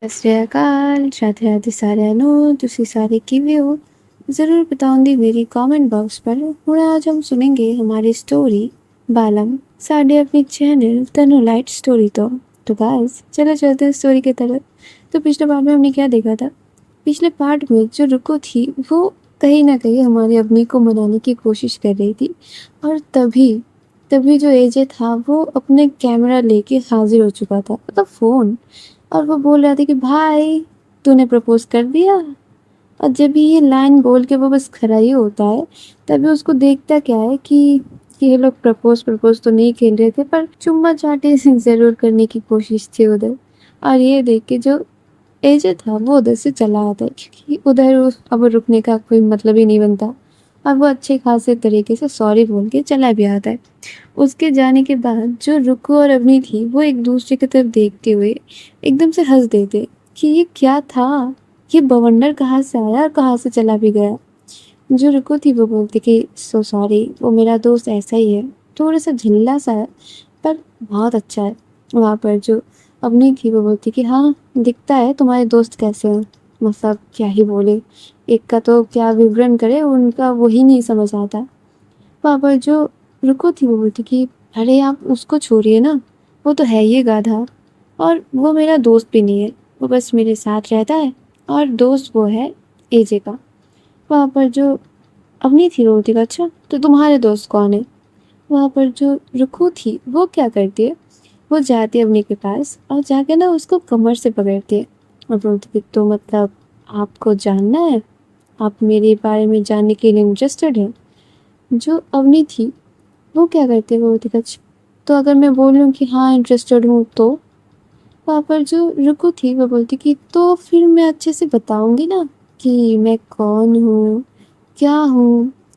ਸਤਿ ਸ਼੍ਰੀ ਅਕਾਲ, ਰਾਧੇ ਰਾਧੇ ਸਾਰਿਆਂ ਨੂੰ। ਤੁਸੀਂ सारे किवे हो? ज़रूर बताऊंगी मेरी कमेंट बॉक्स पर। हुण आज हम सुनेंगे हमारी स्टोरी बालम साढ़े अपनी चैनल तनु लाइट स्टोरी। तो गाइस चलो चलते हैं स्टोरी की तरफ। तो पिछले पार्ट में हमने क्या देखा था? पिछले पार्ट में जो रुको थी वो कहीं ना कहीं हमारी अम्मी को मनाने की कोशिश कर रही थी, और तभी तभी जो एजे था वो अपने कैमरा लेके हाजिर हो चुका था, मतलब फोन। और वो बोल रहा था कि भाई तूने प्रपोज कर दिया। और जब भी ये लाइन बोल के वो बस खड़ा ही होता है, तभी उसको देखता क्या है कि ये लोग प्रपोज तो नहीं खेल रहे थे, पर चुम्मा चाटी जरूर करने की कोशिश थी उधर। और ये देख के जो एजे था वो उधर से चला आता है, क्योंकि उधर अब रुकने का कोई मतलब ही नहीं बनता। और वो अच्छे खासे तरीके से सॉरी बोल के चला भी आता है। उसके जाने के बाद जो रुको और अवनी थी वो एक दूसरे की तरफ देखते हुए एकदम से हंस देते कि ये क्या था, ये बवंडर कहाँ से आया और कहाँ से चला भी गया। जो रुको थी वो बोलती कि सो सॉरी, वो मेरा दोस्त ऐसा ही है, थोड़ा सा झिल्ला सा है पर बहुत अच्छा है। वहाँ पर जो अवनी थी वो बोलती कि हाँ दिखता है, तुम्हारे दोस्त कैसे हैं, मतलब क्या ही बोले, एक का तो क्या विवरण करे, उनका वही नहीं समझ आता। वहाँ पर जो रुको थी वो बोलती कि अरे आप उसको छोड़िए ना, वो तो है ये गाधा, और वो मेरा दोस्त भी नहीं है, वो बस मेरे साथ रहता है, और दोस्त वो है एजे का। वहाँ पर जो अवनी थी वो बोलती अच्छा तो तुम्हारे दोस्त कौन है। वहाँ पर जो रुको थी वो क्या करती है, वो जाती है अवनी के पास और जाके ना उसको कमर से पकड़ती है और बोलती कि तो मतलब आपको जानना है, आप मेरे बारे में जानने के लिए इंटरेस्टेड हैं। जो अवनी थी वो क्या करती है, वो बोलती अच्छा तो अगर मैं बोलूँ कि हाँ इंटरेस्टेड हूँ तो। वहाँ पर जो रुको थी वो बोलती कि तो फिर मैं अच्छे से बताऊंगी ना कि मैं कौन हूँ,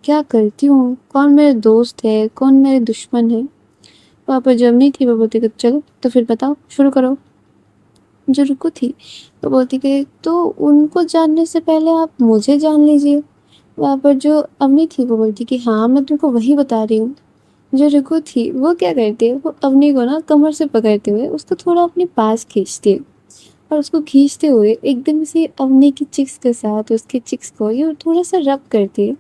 क्या करती हूँ, कौन मेरे दोस्त है, कौन मेरे दुश्मन है। वहाँ पर जब नहीं थी वो बोलती कि चलो तो फिर बताओ, शुरू करो। जो रुको थी वो बोलती कि तो उनको जानने से पहले आप मुझे जान लीजिए। वहाँ पर जो अम्मी थी वो बोलती कि हाँ मैं तुमको वही बता रही हूँ। जो रुको थी वो क्या करती है, वो अवनी को ना कमर से पकड़ते हुए उसको थोड़ा अपने पास खींचती है, और उसको खींचते हुए एकदम से अवनी की चिक्स के साथ उसके चिक्स को ये थोड़ा सा रब करती है।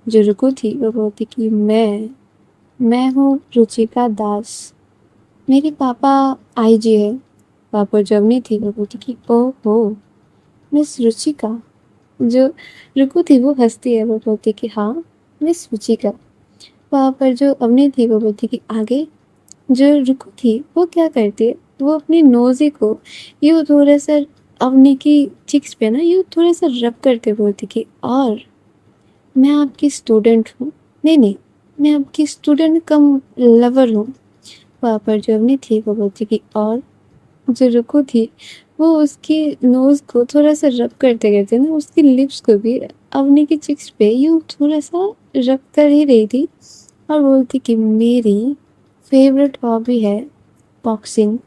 जो रुको थी वो बोलती कि मैं हूँ रुचिका दास, मेरे पापा आईजी है। पापा जब नहीं थी वो बोलती कि ओहो मिस रुचिका। जो रुको थी वो हंसती है, वो बोलती कि हाँ मिस रुचिका। वहाँ पर जो अवनी थी वो बोलती कि आगे। जो रुको थी वो क्या करती है, वो अपनी नोज़ी को यूँ थोड़ा सा अवनी की चिक्स पे ना यूँ थोड़ा सा रब करते बोलती कि और मैं आपकी स्टूडेंट हूँ, नहीं मैं आपकी स्टूडेंट कम लवर हूँ। वहाँ पर जो अवनी थी वो बोलती कि और। जो रुको थी वो उसकी नोज़ को थोड़ा सा रब करते करते ना उसकी लिप्स को भी अवनी की चिक्स पे यूँ थोड़ा सा रब कर ही रही थी, और बोलती कि मेरी फेवरेट हॉबी है बॉक्सिंग।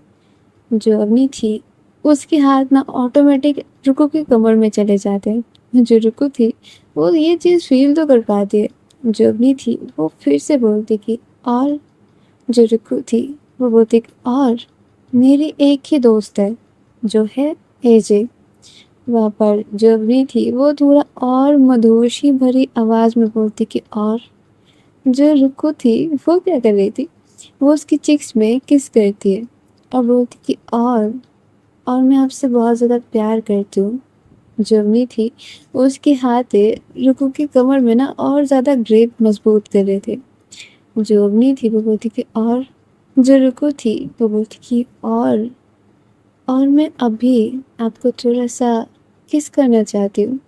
जो अवनी थी उसके हाथ ना ऑटोमेटिक रुको की कमर में चले जाते हैं। जो रुको थी वो ये चीज़ फील तो कर पाती है। जो अवनी थी वो फिर से बोलती कि और। जो रुको थी वो बोलती कि और मेरी एक ही दोस्त है जो है एजे। वहाँ पर जो अवनी थी वो थोड़ा और मधुशी भरी आवाज़ में बोलती कि और। जो रुको थी वो क्या कर रही थी, वो उसकी चिक्स में किस करती है और बोलती कि और मैं आपसे बहुत ज़्यादा प्यार करती हूँ। जो अवनी थी वो उसके हाथ रुको की कमर में ना और ज़्यादा ग्रिप मजबूत कर रहे थे। जो अवनी थी वो बोलती कि और। जो रुको थी वो बोलती कि और मैं अभी आपको थोड़ा सा किस करना चाहती हूँ।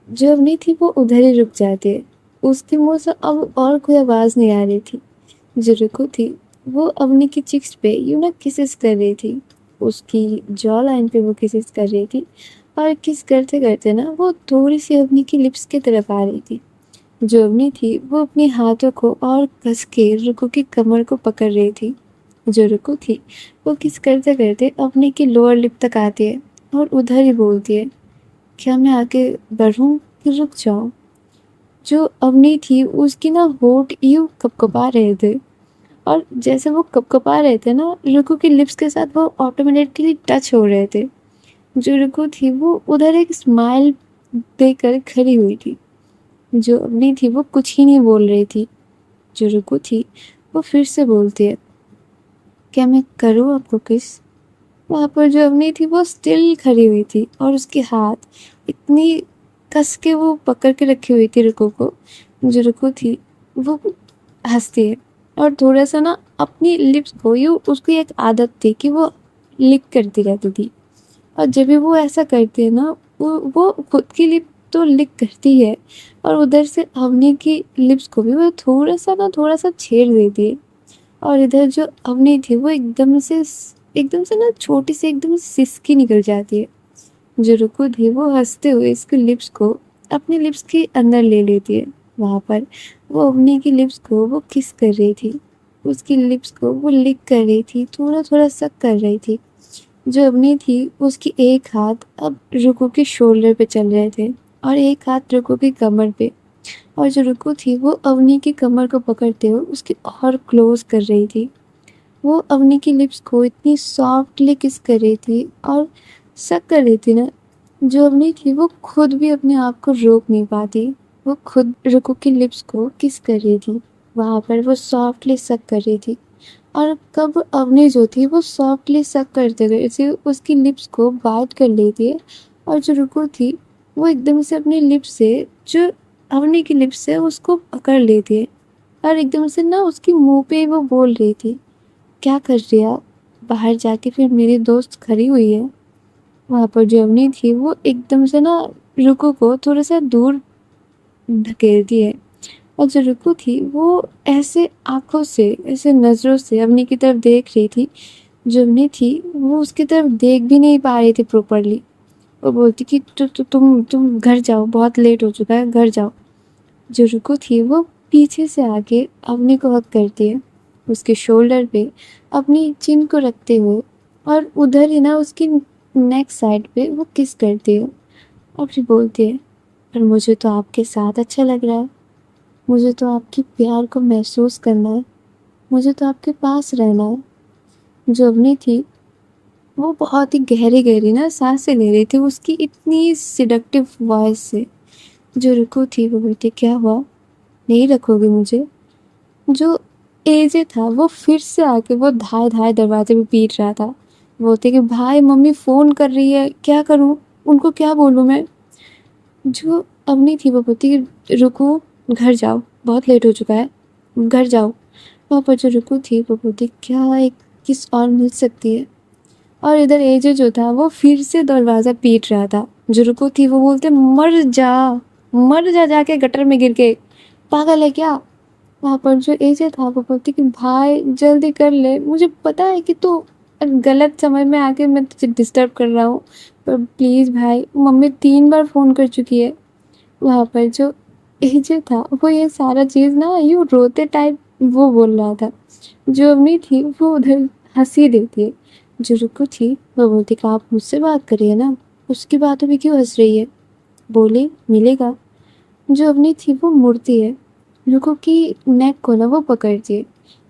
जो अवनी थी वो उधर ही रुक जाती है, उसके मुंह से अब और कोई आवाज़ नहीं आ रही थी। जो रुको थी वो अवनी की चिक्स पे यूँ ना किसेस कर रही थी, उसकी जॉ लाइन पे वो किसेस कर रही थी, और किस करते करते ना वो थोड़ी सी अवनी की लिप्स की तरफ आ रही थी। जो अवनी थी वो अपने हाथों को और कस के रुको की कमर को पकड़ रही थी। जो रुको थी वो किस करते करते अवनी की लोअर लिप तक आती है और उधर ही बोलती है क्या मैं आगे बढ़ूं कि रुक जाऊं। जो अवनी थी उसकी ना होठ यूं कपकपा रहे थे, और जैसे वो कपकपा रहे थे ना रुको की लिप्स के साथ वो ऑटोमेटिकली टच हो रहे थे। जो रुको थी वो उधर एक स्माइल देकर खड़ी हुई थी। जो अवनी थी वो कुछ ही नहीं बोल रही थी। जो रुको थी वो फिर से बोलती है, क्या मैं करूँ आपको किस? वहाँ पर जो अवनी थी वो स्टिल खड़ी हुई थी और उसके हाथ इतनी कस के वो पकड़ के रखी हुई थी रुको को। जो रुको थी वो हंसती है और थोड़ा सा ना अपनी लिप्स को यूँ, उसकी एक आदत थी कि वो लिक करती रहती थी। और जब भी वो ऐसा करती है ना, वो खुद की लिप तो लिक करती है और उधर से अवनी की लिप्स को भी वो थोड़ा सा छेड़ देती है। और इधर जो अवनी थी वो एकदम से ना छोटी सी एकदम सिसकी निकल जाती है। जो रुकु थी वो हंसते हुए इसके लिप्स को अपने लिप्स के अंदर ले लेती है। वहाँ पर वो अवनी की लिप्स को वो किस कर रही थी, उसकी लिप्स को वो लिक कर रही थी, थोड़ा थोड़ा सक कर रही थी। जो अवनी थी उसकी एक हाथ अब रुकु के शोल्डर पे चल रहे थे और एक हाथ रुकु की कमर पे। और जो रुकु थी वो अवनी की कमर को पकड़ते हुए उसकी और क्लोज कर रही थी। वो अवनी की लिप्स को इतनी सॉफ्टली किस कर रही थी और सक कर रही थी ना, जो अवनी थी वो खुद भी अपने आप को रोक नहीं पाती। वो खुद रुकु की लिप्स को किस कर रही थी, वहाँ पर वो सॉफ्टली सक कर रही थी। और कब अवनी जो थी वो सॉफ्टली सक करते गए उसे उसकी लिप्स को बाइट कर लेती है। और जो रुकु थी वो एकदम से अपनी लिप्स से जो अवनी की लिप्स से उसको पकड़ लेती है और एकदम से ना उसकी मुंह पे वो बोल रही थी, क्या कर रही है आप? बाहर जाके फिर मेरी दोस्त खड़ी हुई है। वहाँ पर जो अवनी थी वो एकदम से ना रुकु को थोड़ा सा दूर धकेलती है। और जो रुकु थी वो ऐसे आंखों से ऐसे नज़रों से अवनी की तरफ देख रही थी। जो अवनी थी वो उसकी तरफ देख भी नहीं पा रही थी प्रॉपरली। वो बोलती कि तुम घर जाओ, बहुत लेट हो चुका है, घर जाओ। जो रुकु थी वो पीछे से आके अवनी को हक करती है, उसके शोल्डर पे अपनी चिन को रखते हुए और उधर ही ना उसकी नेक साइड पे वो किस करती है। और फिर बोलती है, पर मुझे तो आपके साथ अच्छा लग रहा है, मुझे तो आपकी प्यार को महसूस करना है, मुझे तो आपके पास रहना है। जो अवनी थी वो बहुत ही गहरी गहरी ना सांसें ले रही थी उसकी इतनी सिडक्टिव वॉइस से। जो रुकु थी वो बोलती, क्या हुआ, नहीं रखोगे मुझे? जो एजे था वो फिर से आके वो धाए धाए दरवाजे पे पीट रहा था। बोलते कि भाई मम्मी फ़ोन कर रही है, क्या करूँ, उनको क्या बोलूँ मैं? जो अवनी थी वो बोलती कि रुको, घर जाओ, बहुत लेट हो चुका है, घर जाओ। वहाँ पर जो रुकु थी वो बोलती, क्या एक किस और मिल सकती है? और इधर एजे जो था वो फिर से दरवाज़ा पीट रहा था। जो रुकु थी वो बोलते, मर जा जाके गटर में गिर के, पागल है क्या? वहाँ पर जो एजे था वो बोलती कि भाई जल्दी कर ले, मुझे पता है कि तू गलत समय में आके मैं तुझे डिस्टर्ब कर रहा हूँ, पर प्लीज़ भाई, मम्मी 3 बार फ़ोन कर चुकी है। वहाँ पर जो एजे था वो ये सारा चीज़ ना यूँ रोते टाइप वो बोल रहा था। जो अम्मी थी वो उधर हंसी देती है। जो रुकु थी वो बोलती कि आप मुझसे बात करिए ना, उसकी बातों पे क्यों हंस रही है? बोली मिलेगा। जो अवनी थी वो मुड़ती है, रुको की नेक को ना वो पकड़ती है,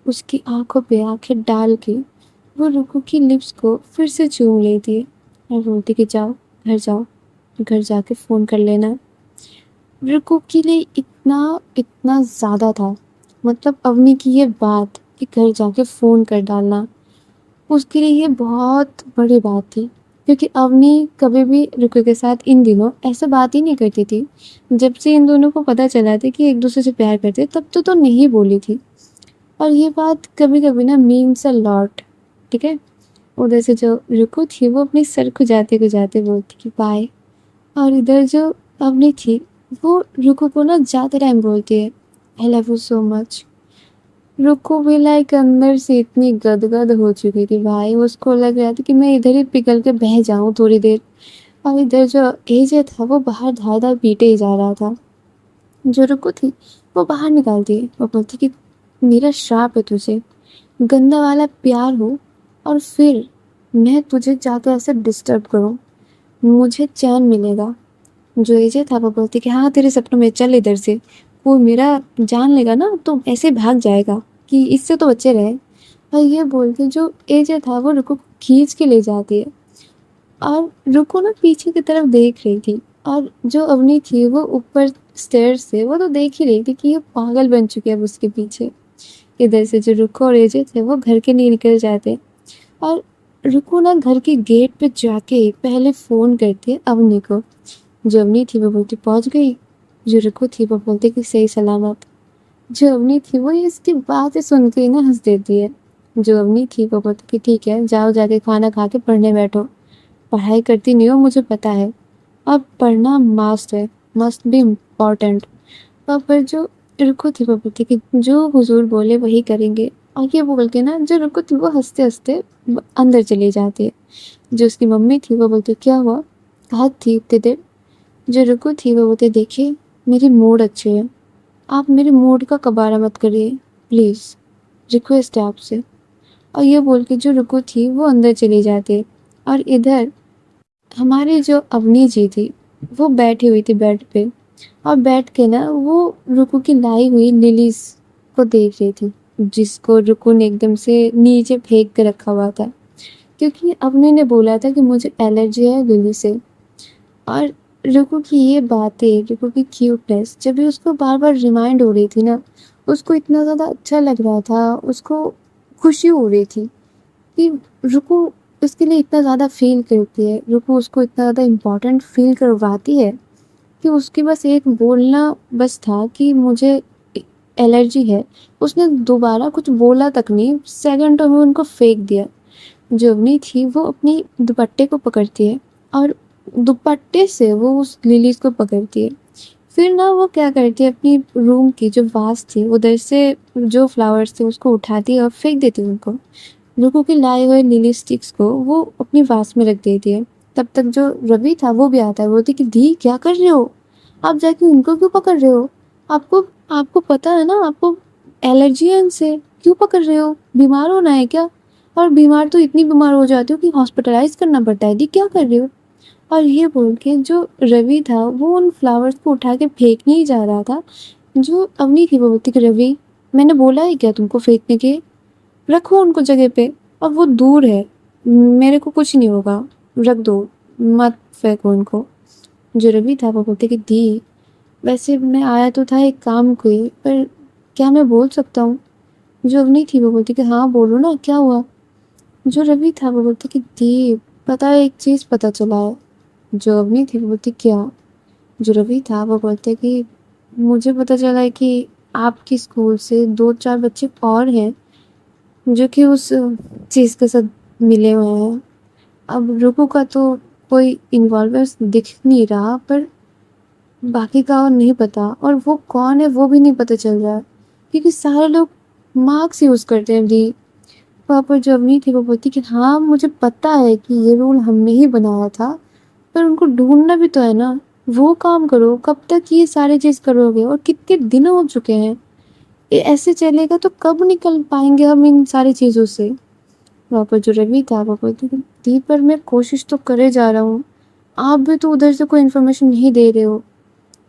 उसकी आंखों पे आंखें डाल के वो रुको की लिप्स को फिर से चूम लेती है और बोलती कि जाओ, घर जाओ, घर जाके फ़ोन कर लेना। रुको के लिए इतना इतना ज़्यादा था, मतलब अवनी की ये बात कि घर जाके फ़ोन कर डालना उसके लिए ये बहुत बड़ी बात थी। क्योंकि अवनी कभी भी रुको के साथ इन दिनों ऐसे बात ही नहीं करती थी। जब से इन दोनों को पता चला था कि एक दूसरे से प्यार करते तब तो नहीं बोली थी। और ये बात कभी कभी ना मीन्स अ लॉट, ठीक है। उधर से जो रुको थी वो अपनी सर खुजाते बोलती कि बाय। और इधर जो अवनी थी वो रुको को ना ज़्यादा टाइम बोलती है, I love you so much. रुको भी लाइक अंदर से इतनी गदगद हो चुकी थी भाई, उसको लग रहा था कि मैं इधर ही पिघल के बह जाऊं थोड़ी देर। और इधर जो एजे था वो बाहर धार पीटे ही जा रहा था। जो रुको थी वो बाहर निकालती है, वो बोलती कि मेरा श्राप है तुझे, गंदा वाला प्यार हो और फिर मैं तुझे जाकर ऐसे डिस्टर्ब करूं, मुझे चैन मिलेगा। जो एजे था वो बोलती कि हाँ तेरे सपनों में चल इधर से, वो मेरा जान लेगा ना तो ऐसे भाग जाएगा कि इससे तो बच्चे रहे। और ये बोल के जो एजे था वो रुको को खींच के ले जाती है और रुको ना पीछे की तरफ देख रही थी, और जो अवनी थी वो ऊपर स्टेयर्स से वो तो देख ही रही थी कि ये पागल बन चुके हैं अब उसके पीछे। इधर से जो रुको और एजे थे वो घर के लिए निकल जाते, और रुको ना घर के गेट पे जाके पहले फ़ोन करती है अवनी को। जो अवनी थी वो बोलती पहुंच गई। जो रुको थी वो बोलती कि सही सलामत। जो अवनी थी वो ये इसकी बातें सुन के ना हंस देती है। जो अवनी थी वो बोलती कि ठीक है, जाओ जाके खाना खा के पढ़ने बैठो। पढ़ाई करती नहीं हो मुझे पता है, अब पढ़ना मस्ट है, मस्ट बी इम्पॉर्टेंट। पर जो रुको थी वो बोलती कि जो हुजूर बोले वही करेंगे। और ये बोल के ना जो रुको थी वो हंसते हंसते अंदर चली जाती है। जो उसकी मम्मी थी वो बोलती क्या हुआ, कहाँ थी इतने देर। जो रुको थी वो बोलती देखिए मेरी मूड अच्छी है, आप मेरे मूड का कबाड़ा मत करिए प्लीज़, रिक्वेस्ट है आपसे। और ये बोल के जो रुको थी वो अंदर चली जाती है। और इधर हमारी जो अवनी जी थी वो बैठी हुई थी बेड पे, और बैठ के ना वो रुकू की लाई हुई लिलीज को देख रही थी, जिसको रुकू ने एकदम से नीचे फेंक के रखा हुआ था, क्योंकि अवनी ने बोला था कि मुझे एलर्जी है लिली से। और रुकू की ये बातें, रुकू की क्यूटनेस जब भी उसको बार बार रिमाइंड हो रही थी ना, उसको इतना ज़्यादा अच्छा लग रहा था, उसको खुशी हो रही थी कि रुकू उसके लिए इतना ज़्यादा फ़ील करती है, रुकू उसको इतना ज़्यादा इम्पोर्टेंट फ़ील करवाती है कि उसकी बस एक बोलना बस था कि मुझे एलर्जी है। उसने दोबारा कुछ बोला तक नहीं, सेकंडों में उनको फेंक दिया। जोगनी थी वो अपनी दुपट्टे को पकड़ती है, और दुपट्टे से वो उस लिलीज को पकड़ती है। फिर ना वो क्या करती है, अपनी रूम की जो वास थी उधर से जो फ्लावर्स थे उसको उठाती है और फेंक देती है उनको। रुको के लाए हुए लिली स्टिक्स को वो अपनी वास में रख देती है। तब तक जो रवि था वो भी आता है, बोलती कि दी क्या कर रहे हो, आप जाके उनको क्यों पकड़ रहे हो, आपको आपको पता है ना आपको एलर्जी है इनसे, क्यों पकड़ रहे हो, बीमार होना है क्या, और बीमार तो इतनी बीमार हो जाती हो कि हॉस्पिटलाइज करना पड़ता है, दी क्या कर रहे हो। और ये बोल के जो रवि था वो उन फ्लावर्स को उठा के फेंकने ही जा रहा था। जो अवनी थी वो बोलती कि रवि मैंने बोला है क्या तुमको फेंकने के, रखो उनको जगह पे, अब वो दूर है, मेरे को कुछ नहीं होगा, रख दो, मत फेंको उनको। जो रवि था वो बोलते कि दी वैसे मैं आया तो था एक काम को ही, पर क्या मैं बोल सकता हूँ। जो अवनी थी वो बोलती कि हाँ बोलो ना क्या हुआ। जो रवि था वो बोलते कि दी पता है एक चीज़ पता चला है। जो अवनी थी वो बोलती क्या। जो रवि था वो बोलते कि मुझे पता चला है कि आपकी स्कूल से 2-4 बच्चे और हैं जो कि उस चीज़ के साथ मिले हुए हैं। अब रुकू का तो कोई इन्वॉल्वर्स दिख नहीं रहा, पर बाकी का और नहीं पता, और वो कौन है वो भी नहीं पता चल रहा, क्योंकि सारे लोग मार्क्स यूज़ करते हैं दी। वहाँ पर जो अवनी थी वो बोलती कि हाँ मुझे पता है कि ये रूल हमने ही बनाया था, पर उनको ढूंढना भी तो है ना, वो काम करो, कब तक ये सारी चीज़ करोगे, और कितने दिन हो चुके हैं, ये ऐसे चलेगा तो कब निकल पाएंगे हम इन सारी चीज़ों से। वहाँ पर जो रवि था वो बोलती थी दी पर मैं कोशिश तो करे जा रहा हूँ, आप भी तो उधर से कोई इन्फॉर्मेशन नहीं दे रहे हो।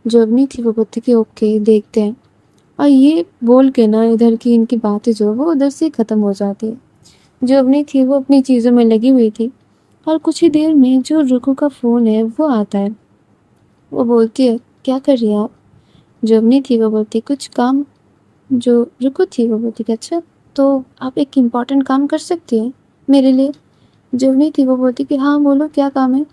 जो अवनी थी वो बोलती कि ओके देखते हैं। और ये बोल के ना इधर की इनकी बातें जो वो उधर से ख़त्म हो जाती है। जो अवनी थी वो अपनी चीज़ों में लगी हुई थी, और कुछ ही देर में जो रुकू का फ़ोन है वो आता है। वो बोलती है क्या कर रही है आप। जो अवनी थी वो बोलती कुछ काम। जो रुकू थी वो बोलती कि अच्छा तो आप एक इम्पॉर्टेंट काम कर सकती हैं मेरे लिए। जो अवनी थी वो बोलती कि हाँ बोलो क्या काम है।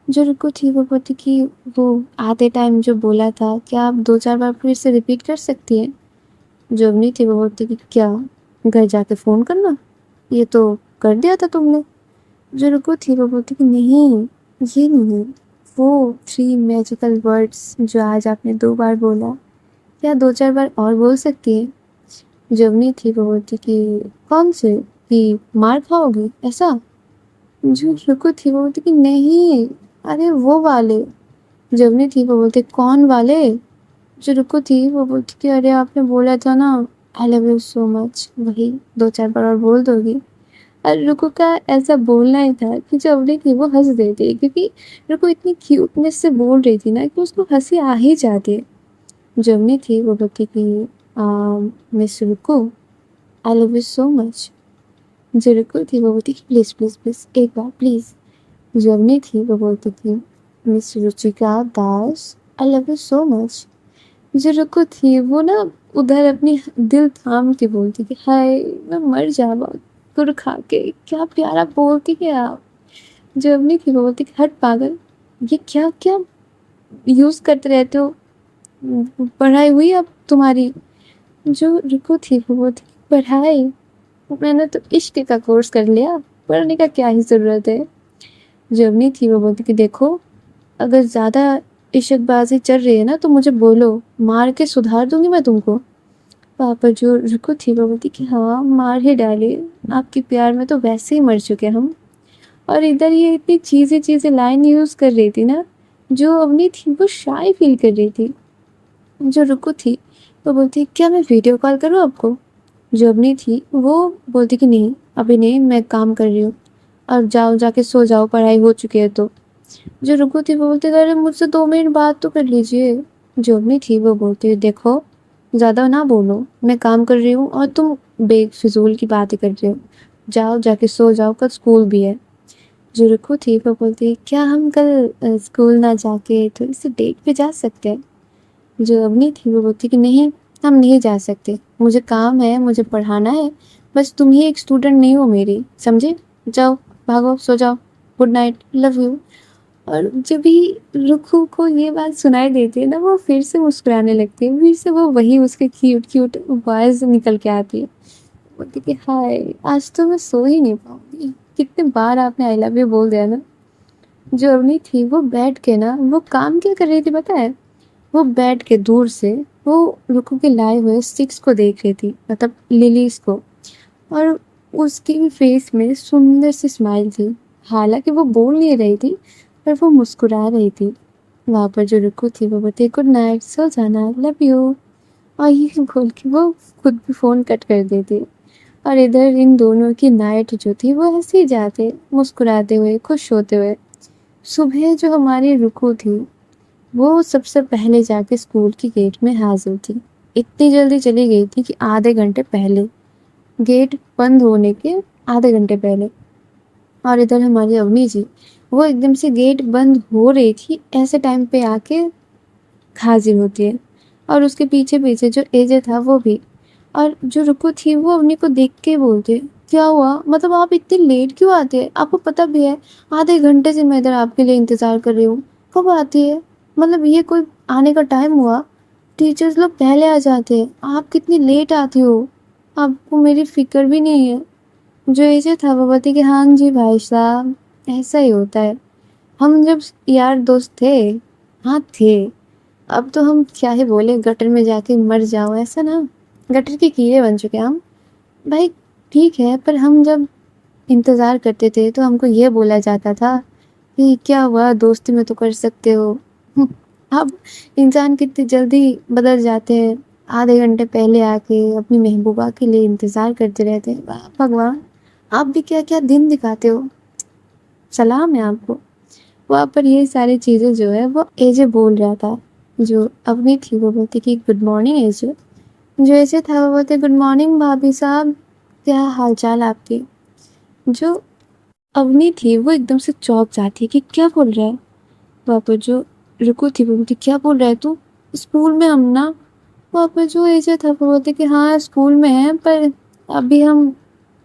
जो रुकू थी वो बोलती कि वो आधे टाइम जो बोला था क्या आप 2-4 बार फिर से रिपीट कर सकती हैं। जो अवनी थी वो बोलती कि क्या, घर जाके फ़ोन करना, ये तो कर दिया था तुमने। जो रुकू थी वो बोलती कि नहीं ये नहीं, वो 3 मैजिकल वर्ड्स जो आज आपने 2 बार बोला, क्या 2-4 बार और बोल सकती है। जो अवनी थी वो बोलती कि कौन से, कि मार खाओगी ऐसा। जो रुकू थी वो बोलती कि नहीं, अरे वो वाले। जवनी थी वो बोलती कौन वाले। जो रुकू थी वो बोलती कि अरे आपने बोला था ना I love you so much, वही 2-4 बार और बोल दोगी। और रुकू का ऐसा बोलना ही था कि जो अवनी थी वो हंस देती है, क्योंकि रुकू इतनी क्यूटनेस से बोल रही थी ना कि उसको हंसी आ ही जाती है। जवनी थी वो बोलती कि मिस रुकू I love you so much. जो रुकू थी वो बोलती कि प्लीज़ प्लीज़ प्लीज़ एक बार प्लीज़। जो अवनी थी वो बोलती थी, miss Ruchika Das, I love you so much. जो रुको थी वो ना उधर अपनी दिल थाम के बोलती थी, हाय मैं मर जावा गुड़ खा के, क्या प्यारा बोलती है आप। जो अवनी थी वो बोलती, हट पागल, ये क्या क्या यूज करते रहते हो, पढ़ाई हुई अब तुम्हारी। जो रुको थी वो बोलती, पढ़ाई, मैंने तो इश्क का कोर्स कर लिया, पढ़ने का क्या ही ज़रूरत है। जो अवनी थी वो बोलती कि देखो, अगर ज़्यादा इश्कबाजी चल रही है ना तो मुझे बोलो, मार के सुधार दूंगी मैं तुमको। पापा जो रुको थी वो बोलती कि हाँ मार ही डालिए, आपके प्यार में तो वैसे ही मर चुके हम। और इधर ये इतनी चीज़ें चीज़ें लाइन यूज़ कर रही थी ना, जो अवनी थी वो शाय फील कर रही थी। जो रुको थी वो बोलती, क्या मैं वीडियो कॉल करूँ आपको। जो अवनी थी वो बोलती कि नहीं अभी नहीं, मैं काम कर रही हूँ, अब जाओ जाके सो जाओ, पढ़ाई हो चुकी है तो। जो रुको थी वो बोलती, अरे मुझसे 2 मिनट बात तो कर लीजिए। जो अवनी थी वो बोलती है, देखो ज़्यादा ना बोलो, मैं काम कर रही हूँ और तुम बेफिजूल की बातें कर रहे हो, जाओ जाके सो जाओ, कल स्कूल भी है। जो रुको थी वो बोलती है, क्या हम कल स्कूल ना जाके थोड़ी सी डेट पे जा सकते हैं। जो अवनी थी वो बोलती कि नहीं, हम नहीं जा सकते, मुझे काम है, मुझे पढ़ाना है, बस तुम ही एक स्टूडेंट नहीं हो मेरी, समझे, जाओ भागो सो जाओ, गुड नाइट, लव यू। और जब भी रुखू को ये बात सुनाई देती है ना, वो फिर से मुस्कुराने लगती है, फिर से वो वही उसके क्यूट क्यूट वॉइस निकल के आती है, बोलती कि हाय आज तो मैं सो ही नहीं पाऊंगी, कितने बार आपने आई लव यू बोल दिया ना। जो अवनी थी वो बैठ के ना, वो काम क्या कर रही थी पता है, वो बैठ के दूर से वो रुको के लाए हुए स्टिक्स को देख रही थी, मतलब लिलीज को। और उसकी भी फेस में सुंदर सी स्माइल थी, हालांकि वो बोल नहीं रही थी पर वो मुस्कुरा रही थी। वहाँ पर जो रुको थी वो बोलती, गुड नाइट, सो जाना, लव यू। और ये बोल के वो खुद भी फ़ोन कट कर देती। और इधर इन दोनों की नाइट जो थी वो ऐसे ही जाते, मुस्कुराते हुए, खुश होते हुए। सुबह जो हमारी रुको थी वो सबसे पहले जाके स्कूल की गेट में हाजिर थी। इतनी जल्दी चली गई थी कि आधे घंटे पहले, गेट बंद होने के आधे घंटे पहले। और इधर हमारी अवनी जी, वो एकदम से गेट बंद हो रही थी ऐसे टाइम पे आके हाजिर होती है। और उसके पीछे पीछे जो एजे था वो भी। और जो रुको थी वो अवनी को देख के बोलते, क्या हुआ, मतलब आप इतने लेट क्यों आते हैं, आपको पता भी है आधे घंटे से मैं इधर आपके लिए इंतज़ार कर रही हूँ, कब आती है, मतलब ये कोई आने का टाइम हुआ, टीचर्स लोग पहले आ जाते हैं, आप कितनी लेट आती हो, आपको मेरी फिक्र भी नहीं है। जो एजे था वो बोलती कि हाँ जी भाई साहब, ऐसा ही होता है, हम जब यार दोस्त थे, हाँ थे, अब तो हम क्या ही बोले, गटर में जाके मर जाओ ऐसा ना, गटर के कीड़े बन चुके हैं हम। भाई ठीक है, पर हम जब इंतज़ार करते थे तो हमको ये बोला जाता था कि क्या हुआ, दोस्ती में तो कर सकते हो। अब इंसान कितनी जल्दी बदल जाते हैं, आधे घंटे पहले आके अपनी महबूबा के लिए इंतज़ार करते रहते हैं। वाह भगवान, आप भी क्या क्या दिन दिखाते हो, सलाम है आपको। वहाँ पर ये सारी चीज़ें जो है वो एजे बोल रहा था। जो अवनी थी वो बोलती कि गुड मॉर्निंग एजे। जो एजे था वो बोलते, गुड मॉर्निंग भाभी साहब, क्या हाल चाल आपके। जो अवनी थी वो एकदम से चौंक जाती है कि क्या बोल रहा है। वहाँ पर जो रुको थी वो बोलती, क्या बोल रहा है तू, स्कूल में हम ना। वहाँ पर जो एजे था वो बोलते कि हाँ स्कूल में है, पर अभी हम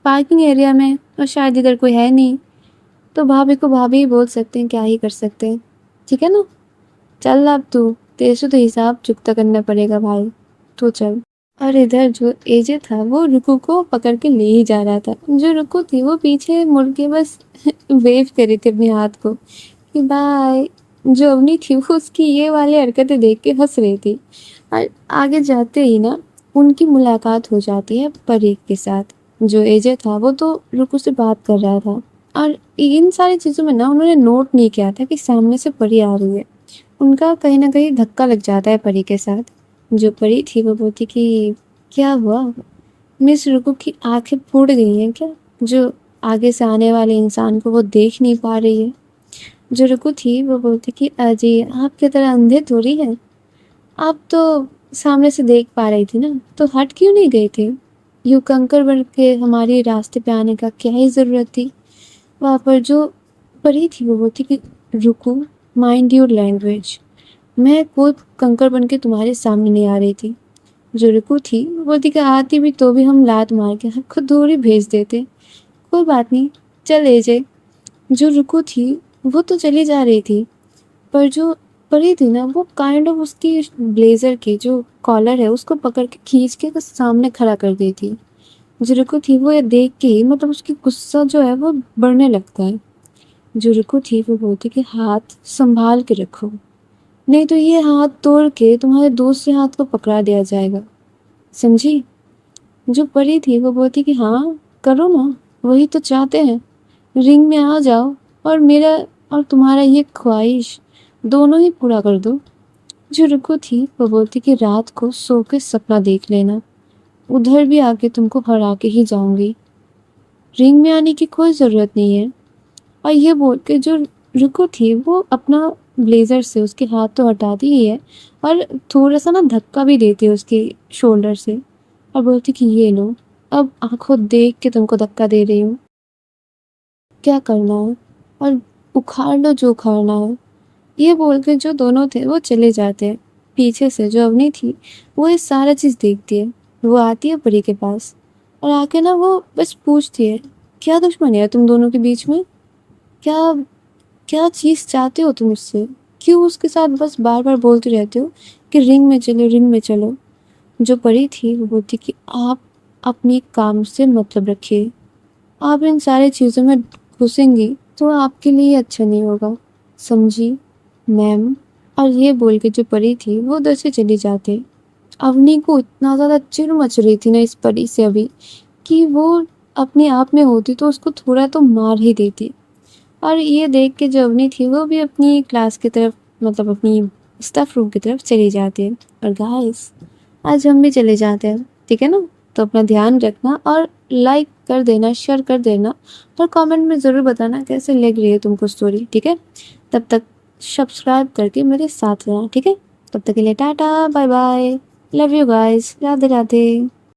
पार्किंग एरिया में हैं और शायद इधर कोई है नहीं, तो भाभी को भाभी ही बोल सकते हैं, क्या ही कर सकते हैं, ठीक है ना, चल अब तू, तेरे से तो हिसाब चुकता करना पड़ेगा भाई, तो चल। और इधर जो एजे था वो रुकू को पकड़ के ले ही जा रहा था। जो रुकू थी वो पीछे मुड़ के बस वेव कर रही थी अपने हाथ को कि बाय। जो अवनी थी वो उसकी ये वाली हरकतें देख के हंस रही थी। और आगे जाते ही ना उनकी मुलाकात हो जाती है परी के साथ। जो एजे था वो तो रुकू से बात कर रहा था, और इन सारी चीज़ों में ना उन्होंने नोट नहीं किया था कि सामने से परी आ रही है। उनका कहीं ना कहीं धक्का लग जाता है परी के साथ। जो परी थी वो बोलती कि क्या हुआ, मिस रुकू की आंखें फूट गई हैं क्या, जो आगे से आने वाले इंसान को वो देख नहीं पा रही है। जो रुकू थी वो बोलती कि अजी आपकी तरह अंधे थोड़ी है, आप तो सामने से देख पा रही थी ना, तो हट क्यों नहीं गई थी, यूं कंकर बन के हमारे रास्ते पे आने का क्या ही ज़रूरत थी। वहाँ पर जो परी थी वो बोलती कि रुको, माइंड योर लैंग्वेज। मैं कोई कंकड़ बन के तुम्हारे सामने नहीं आ रही थी। जो रुकू थी वो बोलती कि आती भी तो भी हम लात मार के खुद दूर ही भेज देते। कोई बात नहीं, चल ले जाए। जो रुकू थी वो तो चली जा रही थी, पर जो परी थी ना वो काइंड ऑफ उसकी ब्लेजर की जो कॉलर है उसको पकड़ के खींच के उसके सामने खड़ा कर दी थी। जो रुकू थी वो ये देख के ही मतलब उसकी गुस्सा जो है वो बढ़ने लगता है। जो रुकू थी वो बोलती कि हाथ संभाल के रखो, नहीं तो ये हाथ तोड़ के तुम्हारे दूसरे हाथ को पकड़ा दिया जाएगा, समझी। जो परी थी वो बोलती कि हाँ करो ना, वही तो चाहते हैं, रिंग में आ जाओ और मेरा और तुम्हारा ये ख्वाहिश दोनों ही पूरा कर दो। जो रुको थी वो बोलती कि रात को सो के सपना देख लेना, उधर भी आके तुमको हरा के ही जाऊंगी, रिंग में आने की कोई ज़रूरत नहीं है। और ये बोल के जो रुको थी वो अपना ब्लेज़र से उसके हाथ तो हटाती ही है और थोड़ा सा ना धक्का भी देती है उसके शोल्डर से और बोलती कि ये लो, अब आंखों देख के तुमको धक्का दे रही हूँ, क्या करना है और उखाड़ लो जो उखाड़ना है। ये बोल के जो दोनों थे वो चले जाते हैं। पीछे से जो अवनी थी वो ये सारा चीज़ देखती है। वो आती है परी के पास और आके ना वो बस पूछती है, क्या दुश्मनी है तुम दोनों के बीच में, क्या क्या चीज़ चाहते हो तुम उससे, क्यों उसके साथ बस बार बार बोलते रहते हो कि रिंग में चलो रिंग में चलो। जो परी थी वो बोलती कि आप अपने काम से मतलब रखिए, आप इन सारी चीज़ों में घुसेंगी तो आपके लिए अच्छा नहीं होगा, समझी मैम। और ये बोल के जो परी थी वो उधर से चली जाती। अवनी को इतना ज़्यादा चिढ़ मच रही थी ना इस परी से अभी कि वो अपने आप में होती तो उसको थोड़ा तो मार ही देती। और ये देख के जो अवनी थी वो भी अपनी क्लास की तरफ मतलब अपनी स्टाफ रूम की तरफ चली जाती है। और गाइस आज हम भी चले जाते हैं, ठीक है ना। तो अपना ध्यान रखना और लाइक कर देना, शेयर कर देना और कमेंट में ज़रूर बताना कैसे लग रही है तुमको स्टोरी, ठीक है। तब तक सब्सक्राइब करके मेरे साथ रहना, ठीक है। तब तक के लिए tata bye bye, love you guys, Radhe Radhe.